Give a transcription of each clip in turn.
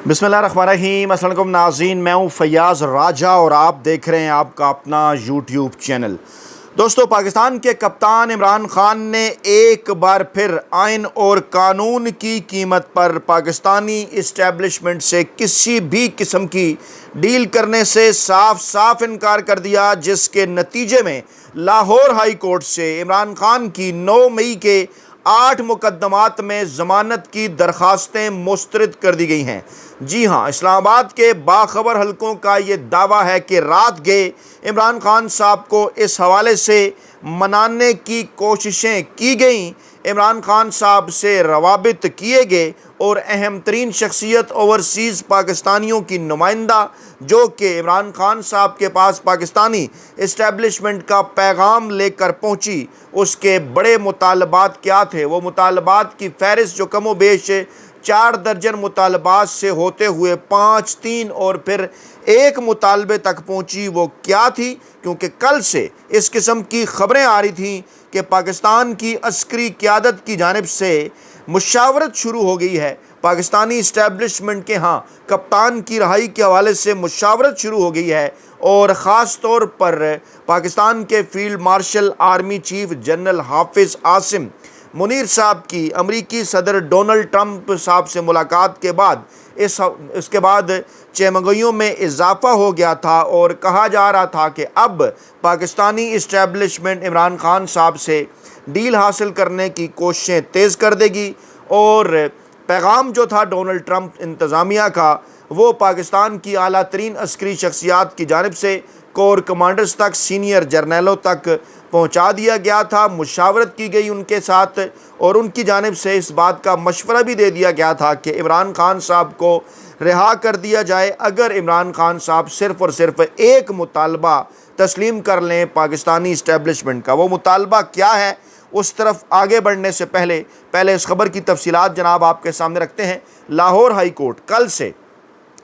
बिस्मिल्लाहिर्रहमानिर्रहीम। अस्सलाम वालेकुम नाज़रीन, मैं हूँ फ़याज़ राजा और आप देख रहे हैं आपका अपना यूट्यूब चैनल। दोस्तों, पाकिस्तान के कप्तान इमरान खान ने एक बार फिर आइन और कानून की कीमत पर पाकिस्तानी इस्टेब्लिशमेंट से किसी भी किस्म की डील करने से साफ साफ इनकार कर दिया, जिसके नतीजे में लाहौर हाई कोर्ट से इमरान खान की 9 मई के 8 मुकदमात में ज़मानत की दरखास्तें मुस्तरद कर दी गई हैं। जी हाँ, इस्लामाबाद के बाखबर हलकों का ये दावा है कि रात गए इमरान खान साहब को इस हवाले से मनाने की कोशिशें की गईं। इमरान खान साहब से रवाबित किए गए और अहम तरीन शख्सियत ओवरसीज़ पाकिस्तानियों की नुमाइंदा जो कि इमरान खान साहब के पास पाकिस्तानी इस्टेब्लिशमेंट का पैगाम लेकर पहुंची, उसके बड़े मुतालबात क्या थे। वो मुतालबात की फ़हरिस्त जो कमो बेश 4 दर्जन मुतालबात से होते हुए 5, 3 और फिर एक मुतालबे तक पहुंची, वो क्या थी? क्योंकि कल से इस किस्म की ख़बरें आ रही थीं कि पाकिस्तान की अस्करी क़यादत की जानिब से मुशावरत शुरू हो गई है। पाकिस्तानी इस्टेब्लिशमेंट के यहाँ कप्तान की रहाई के हवाले से मुशावरत शुरू हो गई है और ख़ास तौर पर पाकिस्तान के field marshal army chief general Hafiz Asim Munir साहब की अमरीकी सदर डोनाल्ड ट्रंप साहब से मुलाकात के बाद इसके बाद चेमगोइयों में इजाफा हो गया था और कहा जा रहा था कि अब पाकिस्तानी इस्टेब्लिशमेंट इमरान खान साहब से डील हासिल करने की कोशिशें तेज़ कर देगी। और पैगाम जो था डोनाल्ड ट्रंप इंतज़ामिया का, वो पाकिस्तान की आला तरीन अस्करी शख्सियात की जानिब से कोर कमांडर्स तक, सीनियर जर्नलों तक पहुंचा दिया गया था। मुशावरत की गई उनके साथ और उनकी जानिब से इस बात का मशवरा भी दे दिया गया था कि इमरान खान साहब को रिहा कर दिया जाए अगर इमरान खान साहब सिर्फ़ और सिर्फ एक मुतालबा तस्लीम कर लें पाकिस्तानी इस्टेब्लिशमेंट का। वो मुतालबा क्या है, उस तरफ आगे बढ़ने से पहले इस खबर की तफसीलात जनाब आपके सामने रखते हैं। लाहौर हाई कोर्ट कल से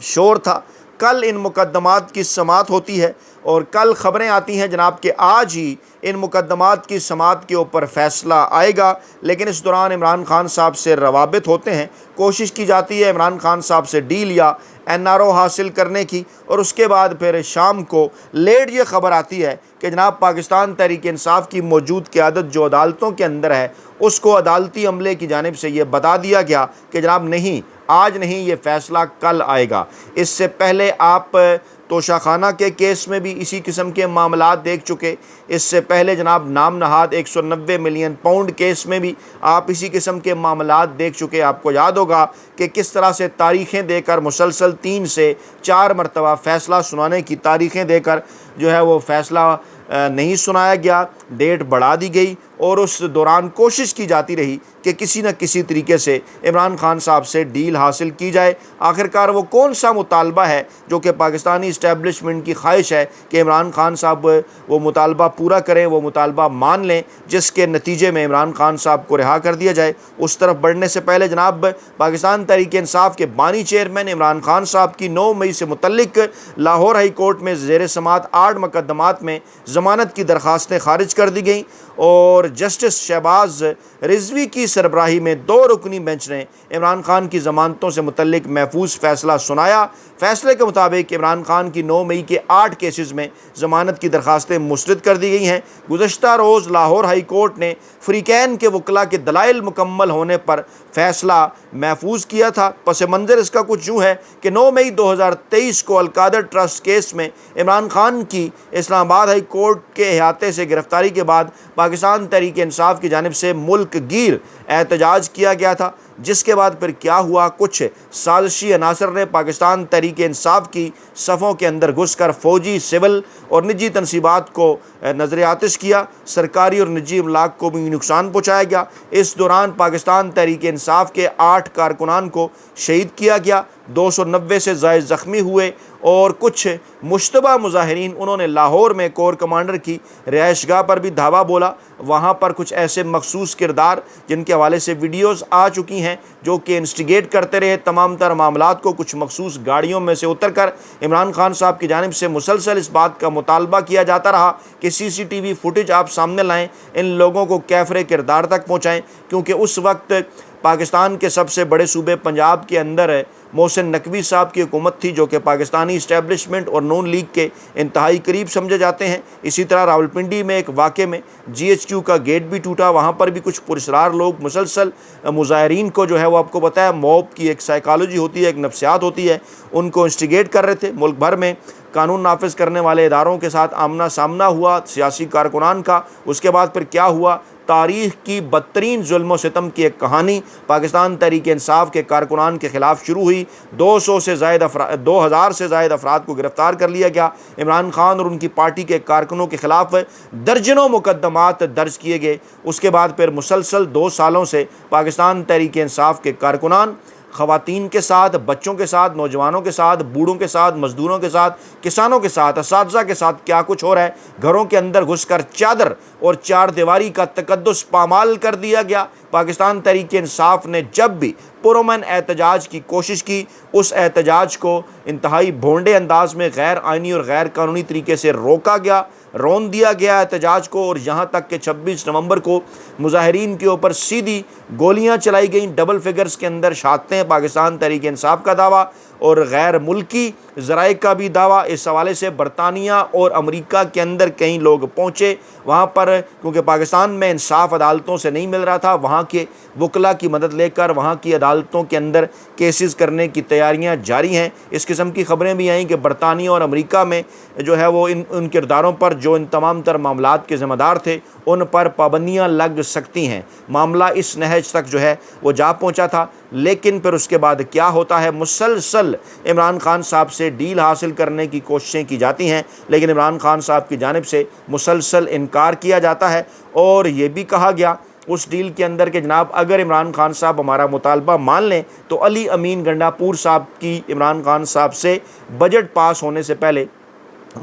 शोर था, कल इन मुकदमात की समाअत होती है और कल ख़बरें आती हैं जनाब कि आज ही इन मुकदमात की समाअत के ऊपर फ़ैसला आएगा। लेकिन इस दौरान इमरान खान साहब से रवाबित होते हैं, कोशिश की जाती है इमरान खान साहब से डील या NRO हासिल करने की, और उसके बाद फिर शाम को लेट ये ख़बर आती है कि जनाब पाकिस्तान तहरीक इंसाफ की मौजूद क़यादत जो अदालतों के अंदर है, उसको अदालती अमले की जानिब से ये बता दिया गया कि जनाब नहीं, आज नहीं, ये फ़ैसला कल आएगा। इससे पहले आप तोशाखाना के केस में भी इसी किस्म के मामलात देख चुके। इससे पहले जनाब नाम नहाद 190 मिलियन पाउंड केस में भी आप इसी किस्म के मामलात देख चुके। आपको याद होगा कि किस तरह से तारीख़ें देकर मुसलसल 3 से 4 मरतबा फ़ैसला सुनाने की तारीख़ें देकर जो है वो फ़ैसला नहीं सुनाया गया, डेट बढ़ा दी गई और उस दौरान कोशिश की जाती रही कि किसी न किसी तरीके से इमरान खान साहब से डील हासिल की जाए। आखिरकार वो कौन सा मुतालबा है जो कि पाकिस्तानी इस्टेब्लिशमेंट की ख्वाहिश है कि इमरान खान साहब वो मुतालबा पूरा करें, वो मुतालबा मान लें, जिसके नतीजे में इमरान खान साहब को रिहा कर दिया जाए। उस तरफ बढ़ने से पहले जनाब पाकिस्तान तहरीक इंसाफ के बानी चेयरमैन इमरान खान साहब की 9 मई से मुतल्लिक लाहौर हाई कोर्ट में ज़ेर समाअत 8 मुकदमात में ज़मानत की दरखास्तें खारिज कर दी गईं और जस्टिस शहबाज रिजवी की सरबराही में 2 रुकनी बेंच ने इमरान खान की ज़मानतों से मुतल्लिक महफूज फ़ैसला सुनाया। फ़ैसले के मुताबिक इमरान खान की 9 मई के 8 केसेस में ज़मानत की दरखास्तें मुस्तरद कर दी गई हैं। गुज़श्ता रोज़ लाहौर हाई कोर्ट ने फ़रीक़ैन के वकला के दलाइल मुकम्मल होने पर फ़ैसला महफूज किया था। पस मंज़र इसका कुछ यूँ है कि 9 मई 2023 को अलकादर ट्रस्ट केस में इमरान खान की इस्लामाबाद हाई कोर्ट के अहाते से गिरफ़्तारी के बाद पाकिस्तान तहरीक इंसाफ की जानिब से मुल्क गिर एहतजाज किया गया था, जिसके बाद फिर क्या हुआ, कुछ साजिशी अनासर ने पाकिस्तान तहरीक इंसाफ की सफ़ों के अंदर घुसकर फ़ौजी, सिविल और निजी तनसीबात को नज़र आतिश किया। सरकारी और निजी इमलाक को भी नुकसान पहुँचाया गया। इस दौरान पाकिस्तान तहरीक इंसाफ के 8 कारकुनान को शहीद किया गया, 290 से ज़ायद ज़ख्मी हुए और कुछ मुश्तबा मुजाहिरीन उन्होंने लाहौर में कोर कमांडर की रिहाइशगाह पर भी धावा बोला। वहाँ पर कुछ ऐसे मखसूस किरदार जिनके हवाले से वीडियोज़ आ चुकी हैं जो कि इंस्टिगेट करते रहे तमाम तर मामलात को। कुछ मखसूस गाड़ियों में से उतर कर इमरान खान साहब की जानिब से मुसलसल इस बात का मुतालबा किया जाता रहा कि CCTV फुटेज आप सामने लाएँ, इन लोगों को कैफरे किरदार तक पहुँचाएँ, क्योंकि उस वक्त पाकिस्तान के सबसे बड़े सूबे पंजाब के अंदर मोहसिन नकवी साहब की हुकूमत थी, जो कि पाकिस्तानी इस्टेब्लिशमेंट और नून लीग के इंतहाई करीब समझे जाते हैं। इसी तरह रावलपिंडी में एक वाक़े में GHQ का गेट भी टूटा, वहाँ पर भी कुछ पुरस्रार लोग मुसलसल मुजाहरीन को जो है वो आपको पता है मॉब की एक साइकोलॉजी होती है, एक नफ्सियात होती है, उनको इंस्टिगेट कर रहे थे। मुल्क भर में कानून नाफिज करने वाले इदारों के साथ आमना सामना हुआ सियासी कारकुनान का। उसके बाद फिर क्या हुआ, तारीख़ की बदतरीन जुल्म सितम की एक कहानी पाकिस्तान तहरीक इंसाफ के कारकुनान के ख़िलाफ़ शुरू हुई। 2000 से ज़ायद अफराद को गिरफ़्तार कर लिया गया। इमरान खान और उनकी पार्टी के कारकुनों के ख़िलाफ़ दर्जनों मुकदमात दर्ज किए गए। उसके बाद फिर मुसलसल 2 सालों से पाकिस्तान तहरीक इंसाफ के कारकुनान ख़वातीन के साथ, बच्चों के साथ, नौजवानों के साथ, बूढ़ों के साथ, मज़दूरों के साथ, किसानों के साथ, असातिज़ा के साथ क्या कुछ हो रहा है, घरों के अंदर घुसकर चादर और चार दीवारी का तकद्दुस पामाल कर दिया गया। पाकिस्तान तहरीक इंसाफ ने जब भी पुरअमन एहतजाज की कोशिश की, उस एहतजाज को इंतहाई भोंडे अंदाज में गैर आइनी और गैर कानूनी तरीके से रोका गया, रौन दिया गया एहतजाज को, और यहाँ तक कि 26 नवंबर को मुजाहिरीन के ऊपर सीधी गोलियाँ चलाई गईं। डबल फिगर्स के अंदर शहादतें, पाकिस्तान तहरीक इंसाफ का दावा और गैर मुल्की ज़राए का भी दावा। इस हवाले से बरतानिया और अमेरिका के अंदर कई लोग पहुँचे वहाँ पर, क्योंकि पाकिस्तान में इंसाफ अदालतों से नहीं मिल रहा था। वहाँ के वकला की मदद लेकर वहाँ की अदालतों के अंदर केसेस करने की तैयारियाँ जारी हैं। इस किस्म की ख़बरें भी आई कि बरतानिया और अमेरिका में जो है वो उन किरदारों पर जो इन तमाम तर मामलात के ज़िम्मेदार थे, उन पर पाबंदियाँ लग सकती हैं। मामला इस नहज तक जो है वो जा पहुँचा था। लेकिन फिर उसके बाद क्या होता है, मुसलसल इमरान खान साहब से डील हासिल करने की कोशिशें की जाती हैं, लेकिन इमरान खान साहब की जानिब से मुसलसल इनकार किया जाता है। और ये भी कहा गया उस डील के अंदर कि जनाब अगर इमरान खान साहब हमारा मुतालबा मान लें तो अली अमीन गंडापुर साहब की इमरान खान साहब से बजट पास होने से पहले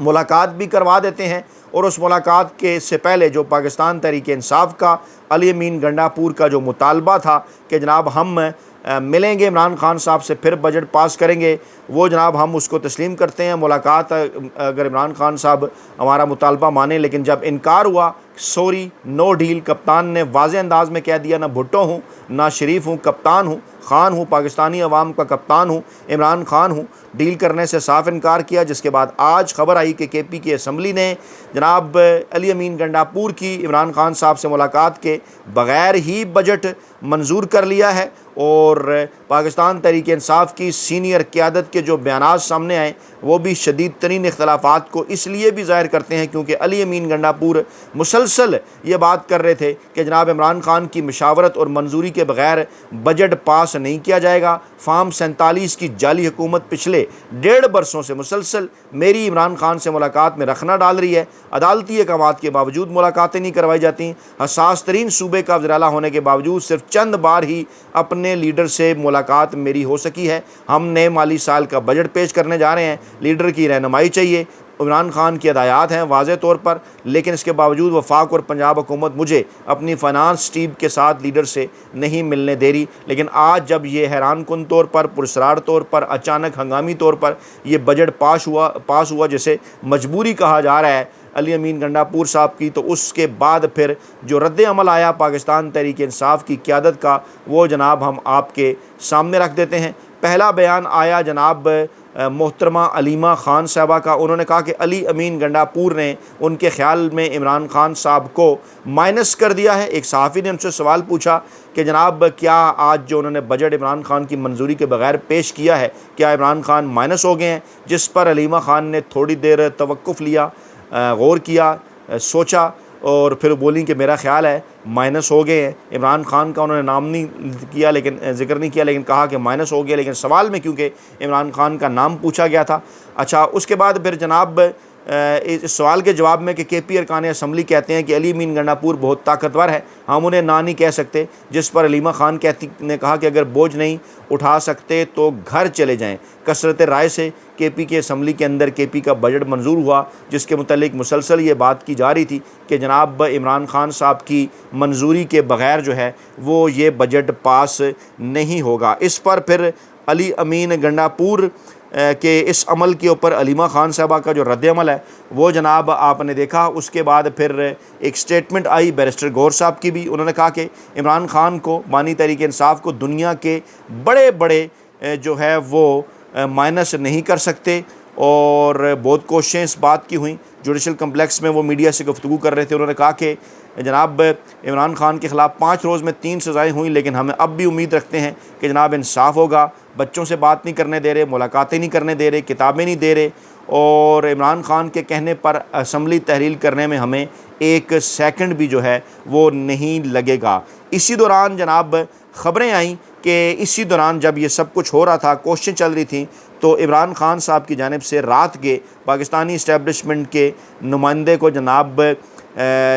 मुलाकात भी करवा देते हैं। और उस मुलाकात के से पहले जो पाकिस्तान तहरीक इंसाफ का अली अमीन गंडापुर का जो मुतालबा था कि जनाब हम मिलेंगे इमरान खान साहब से, फिर बजट पास करेंगे, वो जनाब हम उसको तस्लीम करते हैं। मुलाकात अगर इमरान खान साहब हमारा मुतालबा माने, लेकिन जब इनकार हुआ, सॉरी नो डील, कप्तान ने वाज़े अंदाज में कह दिया, ना भुट्टो हूँ ना शरीफ हूँ, कप्तान हूँ, खान हूँ, पाकिस्तानी अवाम का कप्तान हूँ, इमरान खान हूँ। डील करने से साफ इनकार किया, जिसके बाद आज खबर आई कि KP की असम्बली ने जनाब अली अमीन गंडापुर की इमरान खान साहब से मुलाकात के बग़ैर ही बजट मंजूर कर लिया है। और पाकिस्तान तहरीक इंसाफ की सीनियर क़यादत के जो बयानात सामने आए वो भी शदीद तरीन इख्तलाफात को इसलिए भी ज़ाहिर करते हैं क्योंकि अली अमीन गंडापुर मुसलसल ये बात कर रहे थे कि जनाब इमरान खान की मशावरत और मंजूरी के बग़ैर बजट पास नहीं किया जाएगा। फार्म 47 की जाली हुकूमत पिछले 1.5 बरसों से मुसलसल मेरी इमरान खान से मुलाकात में रखना डाल रही है। अदालती अहकामात के बावजूद मुलाकातें नहीं करवाई जाती। हसास तरीन सूबे का वज़ीर आला होने के बावजूद सिर्फ चंद बार ही अपने लीडर से मुलाकात मेरी हो सकी है। हम नए माली साल का बजट पेश करने जा रहे हैं, लीडर की रहनुमाई चाहिए। इमरान खान की हदायत हैं वाज़े तौर पर, लेकिन इसके बावजूद वफाक और पंजाब हुकूमत मुझे अपनी फ़ाइनांस टीम के साथ लीडर से नहीं मिलने दे रही। लेकिन आज जब ये हैरान कुन तौर पर, पुरस्रार तौर पर, अचानक हंगामी तौर पर ये बजट पास हुआ जिसे मजबूरी कहा जा रहा है अली अमीन गंडापुर साहब की, तो उसके बाद फिर जो रद्द अमल आया पाकिस्तान तहरीक इंसाफ की क़यादत का, वो जनाब हम आपके सामने रख देते हैं। पहला बयान आया जनाब मोहतरमा अलीमा ख़ान साहबा का। उन्होंने कहा कि अली अमीन गंडापुर ने उनके ख़्याल में इमरान खान साहब को माइनस कर दिया है। एक सहाफ़ी ने उनसे सवाल पूछा कि जनाब क्या आज जो उन्होंने बजट इमरान खान की मंजूरी के बगैर पेश किया है, क्या इमरान खान माइनस हो गए हैं? जिस पर अलीमा ख़ान ने थोड़ी देर तवक्कुफ़ लिया, गौर किया, सोचा और फिर बोली कि मेरा ख़्याल है माइनस हो गए हैं। इमरान खान का उन्होंने नाम नहीं किया, लेकिन ज़िक्र नहीं किया, लेकिन कहा कि माइनस हो गया, लेकिन सवाल में क्योंकि इमरान खान का नाम पूछा गया था। अच्छा, उसके बाद फिर जनाब इस सवाल के जवाब में कि KP अरकान असम्बली कहते हैं कि अली अमीन गंडापुर बहुत ताकतवर है, हम उन्हें ना नहीं कह सकते। जिस पर अलीमा ख़ान ने कहा कि अगर बोझ नहीं उठा सकते तो घर चले जाएं। कसरत राय से KP की असम्बली के अंदर KP का बजट मंजूर हुआ, जिसके मुतल्लिक मुसलसल ये बात की जा रही थी कि जनाब इमरान खान साहब की मंजूरी के बग़ैर जो है वो ये बजट पास नहीं होगा। इस पर फिर अली अमीन गंडापुर के इस अमल के ऊपर अलीमा ख़ान साहबा का जो रद्द अमल है वो जनाब आपने देखा। उसके बाद फिर एक स्टेटमेंट आई बैरिस्टर गौर साहब की भी। उन्होंने कहा कि इमरान खान को, बानी तहरीक इंसाफ को दुनिया के बड़े बड़े जो है वो माइनस नहीं कर सकते। और बहुत कोशिशें इस बात की हुई, जुडिशल कम्प्लेक्स में वो मीडिया से गुफ्तगू कर रहे थे। उन्होंने कहा कि जनाब इमरान खान के ख़िलाफ़ 5 रोज़ में 3 सज़ाएँ हुई, लेकिन हमें अब भी उम्मीद रखते हैं कि जनाब इंसाफ होगा। बच्चों से बात नहीं करने दे रहे, मुलाकातें नहीं करने दे रहे, किताबें नहीं दे रहे, और इमरान खान के कहने पर असम्बली तहलील करने में हमें 1 सेकंड भी जो है वो नहीं लगेगा। इसी दौरान जनाब ख़बरें आईं कि इसी दौरान जब ये सब कुछ हो रहा था, कोशिशें चल रही थी, तो इमरान खान साहब की जानिब से रात के पाकिस्तानी इस्टेब्लिशमेंट के नुमाइंदे को जनाब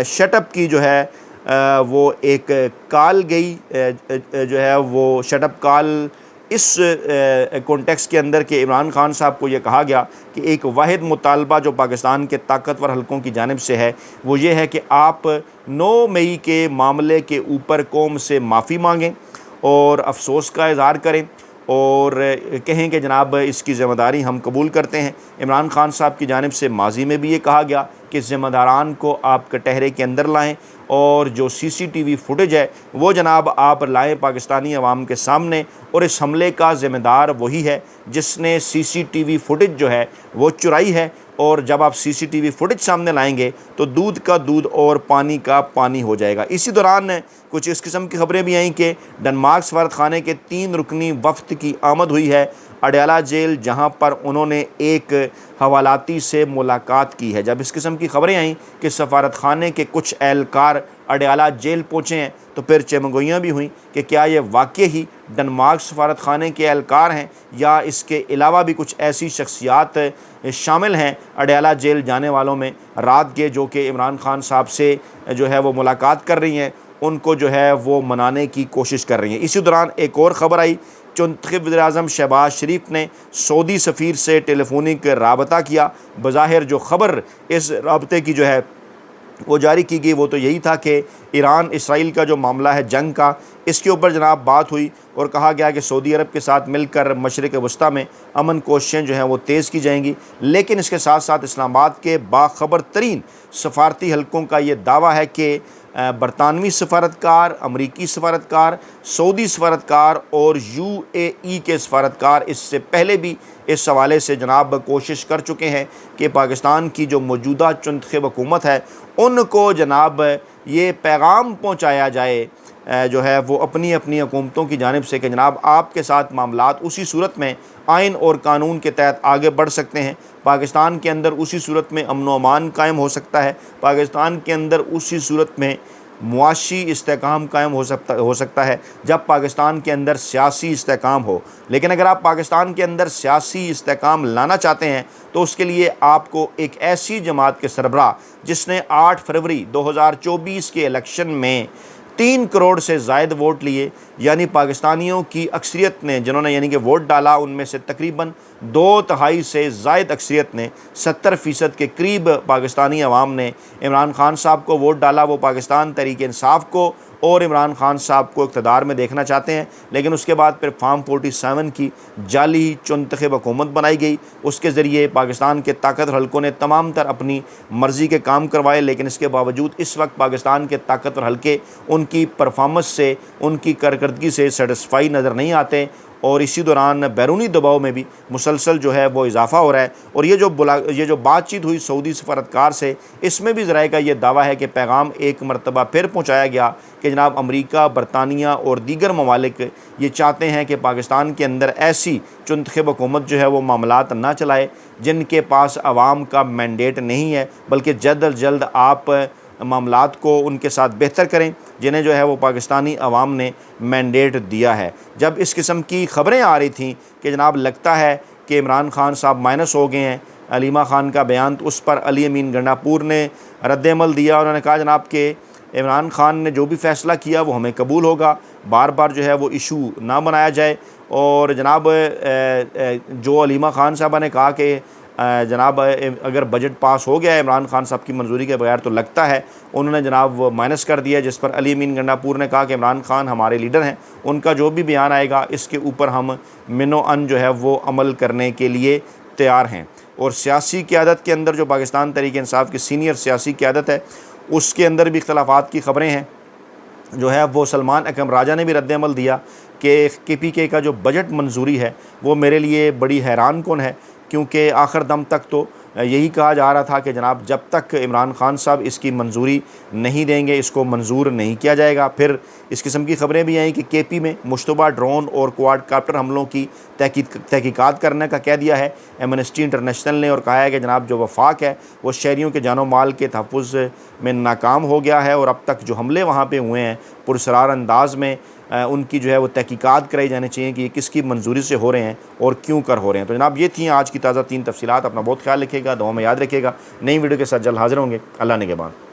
शटअप की जो है वो एक कॉल गई, जो है वो शटअप कॉल इस कॉन्टेक्स्ट के अंदर के इमरान खान साहब को ये कहा गया कि एक वाहिद मुतालबा जो पाकिस्तान के ताकतवर हलकों की जानिब से है वो ये है कि आप 9 मई के मामले के ऊपर कौम से माफ़ी मांगें और अफसोस का इज़हार करें और कहें कि जनाब इसकी ज़िम्मेदारी हम कबूल करते हैं। इमरान खान साहब की जानिब से माजी में भी ये कहा गया कि ज़िम्मेदारान को आप कटहरे के अंदर लाएं और जो CCTV फुटेज है वो जनाब आप लाएं पाकिस्तानी अवाम के सामने, और इस हमले का ज़िम्मेदार वही है जिसने CCTV फुटेज जो है वो चुराई है। और जब आप CCTV फुटेज सामने लाएंगे तो दूध का दूध और पानी का पानी हो जाएगा। इसी दौरान कुछ इस किस्म की खबरें भी आईं कि डेनमार्क सफारत खाने के 3 रुकनी वफ़द की आमद हुई है अडयाला जेल, जहां पर उन्होंने एक हवालाती से मुलाकात की है। जब इस किस्म की खबरें आईं कि सफारत खाने के कुछ एहलकार अडयाला जेल पहुँचे हैं तो फिर चमगोइयाँ भी हुई कि क्या ये वाकई ही डेनमार्क सफारत खाने के एहलकार हैं या इसके अलावा भी कुछ ऐसी शख्सियात शामिल हैं अडयाला जेल जाने वालों में रात के, जो कि इमरान खान साहब से जो है वो मुलाकात कर रही हैं, उनको जो है वो मनाने की कोशिश कर रही हैं। इसी दौरान एक और ख़बर आई, चुंतखब वज़ीर-ए-आज़म शहबाज शरीफ ने सऊदी सफ़ीर से टेलीफोनिक राबता किया। बज़ाहिर जो ख़बर इस राबते की जो है वो जारी की गई वो तो यही था कि ईरान इसराइल का जो मामला है जंग का, इसके ऊपर जनाब बात हुई और कहा गया कि सऊदी अरब के साथ मिलकर मशरिक़ वस्ता में अमन कोशिशें जो हैं वो तेज़ की जाएंगी। लेकिन इसके साथ साथ इस्लामाबाद के बाखबर तरीन सफारती हलकों का ये दावा है कि बरतानवी सफारतकार, अमरीकी सफारतकार, सऊदी सफारतकार और UAE के सफारतकार इससे पहले भी इस हवाले से जनाब कोशिश कर चुके हैं कि पाकिस्तान की जो मौजूदा चुंतखब हुकूमत है उनको जनाब ये पैगाम पहुँचाया जाए जो है वो अपनी अपनी हुकूमतों की जानिब से कि जनाब आपके साथ मामलात उसी सूरत में आइन और कानून के तहत आगे बढ़ सकते हैं। पाकिस्तान के अंदर उसी सूरत में अमन व अमान कायम हो सकता है। पाकिस्तान के अंदर उसी सूरत में मुआशी इस्तेकाम कायम हो सकता है जब पाकिस्तान के अंदर सियासी इस्तेकाम हो। लेकिन अगर आप पाकिस्तान के अंदर सियासी इस्तेकाम लाना चाहते हैं तो उसके लिए आपको एक ऐसी जमात के सरबराह जिसने 8 फरवरी 2024 के इलेक्शन में 3 करोड़ से ज़ायद वोट लिए, यानी पाकिस्तानियों की अक्सरियत ने जिन्होंने यानी कि वोट डाला उनमें से तकरीबन 2/3 से ज़ायद अक्सरियत ने 70% के करीब पाकिस्तानी अवाम ने इमरान खान साहब को वोट डाला। वो पाकिस्तान तहरीक इंसाफ को और इमरान खान साहब को इक़्तिदार में देखना चाहते हैं। लेकिन उसके बाद फिर फार्म 47 की जाली चुंतखब हुकूमत बनाई गई, उसके ज़रिए पाकिस्तान के ताकतवर हलकों ने तमाम तर अपनी मर्ज़ी के काम करवाए। लेकिन इसके बावजूद इस वक्त पाकिस्तान के ताकतवर हलके उनकी परफॉर्मेंस से, उनकी कारकर्दगी से सेटिस्फाई नज़र नहीं आते और इसी दौरान बैरूनी दबाव में भी मुसलसल जो है वो इजाफ़ा हो रहा है। और ये जो बातचीत हुई सऊदी सफारतकार से, इसमें भी ज़राए का ये दावा है कि पैगाम एक मरतबा फिर पहुँचाया गया कि जनाब अमरीका, बरतानिया और दीगर ममालिक ये चाहते हैं कि पाकिस्तान के अंदर ऐसी चुंतखब हुकूमत जो है वो मामलात ना चलाए जिनके पास अवाम का मैंडेट नहीं है, बल्कि जल्द अज जल्द आप मामलात को उनके साथ बेहतर करें जिन्हें जो है वो पाकिस्तानी अवाम ने मैंडेट दिया है। जब इस किस्म की ख़बरें आ रही थीं कि जनाब लगता है कि इमरान खान साहब माइनस हो गए हैं, अलीमा खान का बयान, तो उस पर अली अमीन गंडापुर ने रद्द-ए-अमल दिया। उन्होंने कहा जनाब कि इमरान खान ने जो भी फ़ैसला किया वो हमें कबूल होगा, बार बार जो है वो इशू ना बनाया जाए। और जनाब जो अलीमा खान साहबा ने कहा कि जनाब अगर बजट पास हो गया है इमरान खान साहब की मंजूरी के बगैर, तो लगता है उन्होंने जनाब वो माइनस कर दिया। जिस पर अली अमीन गंडापुर ने कहा कि इमरान खान हमारे लीडर हैं, उनका जो भी बयान आएगा इसके ऊपर हम मिनो अन जो है वो अमल करने के लिए तैयार हैं। और सियासी क़यादत के अंदर जो पाकिस्तान तहरीक इंसाफ की सीनियर सियासी क़यादत है उसके अंदर भी इख्तलाफात की ख़बरें हैं। जो है वो सलमान अकरम राजा ने भी रद्द-ए-अमल दिया कि KPK का जो बजट मंजूरी है वो मेरे लिए बड़ी हैरान कुन है, क्योंकि आखिर दम तक तो यही कहा जा रहा था कि जनाब जब तक इमरान खान साहब इसकी मंजूरी नहीं देंगे इसको मंजूर नहीं किया जाएगा। फिर इस किस्म की ख़बरें भी आई कि KP में मुश्तबा ड्रोन और क्वाडकाप्टर हमलों की तहकीकात करने का कह दिया है एमनेस्टी इंटरनेशनल ने, और कहा है कि जनाब जो वफाक है वो शहरियों के जानो माल के तहफ़्फ़ुज़ में नाकाम हो गया है, और अब तक जो हमले वहाँ पर हुए हैं पुरस्रार अंदाज में उनकी जो है वो तहकीकात कराई जानी चाहिए कि ये किसकी मंजूरी से हो रहे हैं और क्यों कर हो रहे हैं। तो जनाब ये थी आज की ताज़ा 3 तफसीलात। अपना बहुत ख्याल रखिएगा, दुआ में याद रखिएगा। नई वीडियो के साथ जल्द हाज़िर होंगे। अल्लाह निगहबान।